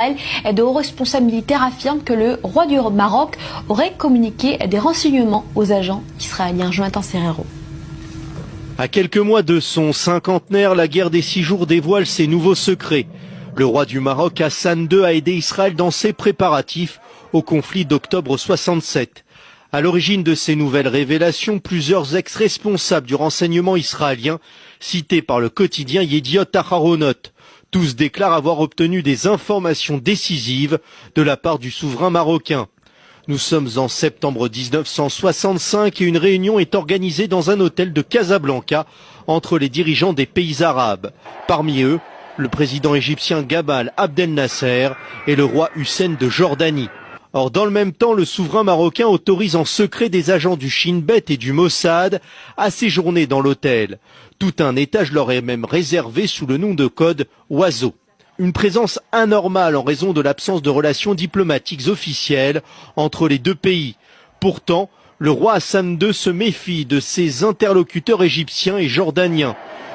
De hauts responsables militaires affirment que le roi du Maroc aurait communiqué des renseignements aux agents israéliens. Jonathan Serrero. À quelques mois de son cinquantenaire, la guerre des 6 jours dévoile ses nouveaux secrets. Le roi du Maroc, Hassan II, a aidé Israël dans ses préparatifs au conflit d'octobre 67. À l'origine de ces nouvelles révélations, plusieurs ex-responsables du renseignement israélien, cités par le quotidien Yediot Aharonot. Tous déclarent avoir obtenu des informations décisives de la part du souverain marocain. Nous sommes en septembre 1965 et une réunion est organisée dans un hôtel de Casablanca entre les dirigeants des pays arabes. Parmi eux, le président égyptien Gamal Abdel Nasser et le roi Hussein de Jordanie. Or, dans le même temps, le souverain marocain autorise en secret des agents du Shin Bet et du Mossad à séjourner dans l'hôtel. Tout un étage leur est même réservé sous le nom de code Oiseau. Une présence anormale en raison de l'absence de relations diplomatiques officielles entre les deux pays. Pourtant, le roi Hassan II se méfie de ses interlocuteurs égyptiens et jordaniens.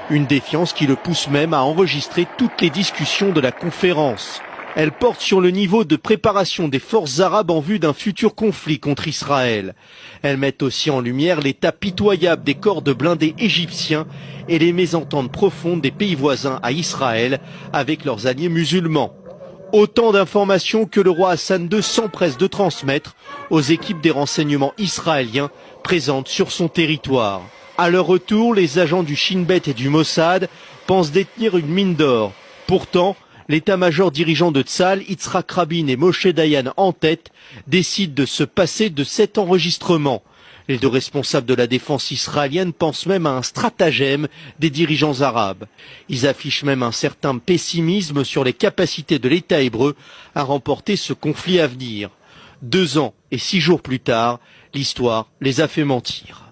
Une défiance qui le pousse même à enregistrer toutes les discussions de la conférence. Elle porte sur le niveau de préparation des forces arabes en vue d'un futur conflit contre Israël. Elle met aussi en lumière l'état pitoyable des corps de blindés égyptiens et les mésententes profondes des pays voisins à Israël avec leurs alliés musulmans. Autant d'informations que le roi Hassan II s'empresse de transmettre aux équipes des renseignements israéliens présentes sur son territoire. À leur retour, les agents du Shin Bet et du Mossad pensent détenir une mine d'or. Pourtant, l'état-major dirigeant de Tzahal, Yitzhak Rabin et Moshe Dayan en tête, décide de se passer de cet enregistrement. Les deux responsables de la défense israélienne pensent même à un stratagème des dirigeants arabes. Ils affichent même un certain pessimisme sur les capacités de l'État hébreu à remporter ce conflit à venir. 2 ans et 6 jours plus tard, l'histoire les a fait mentir.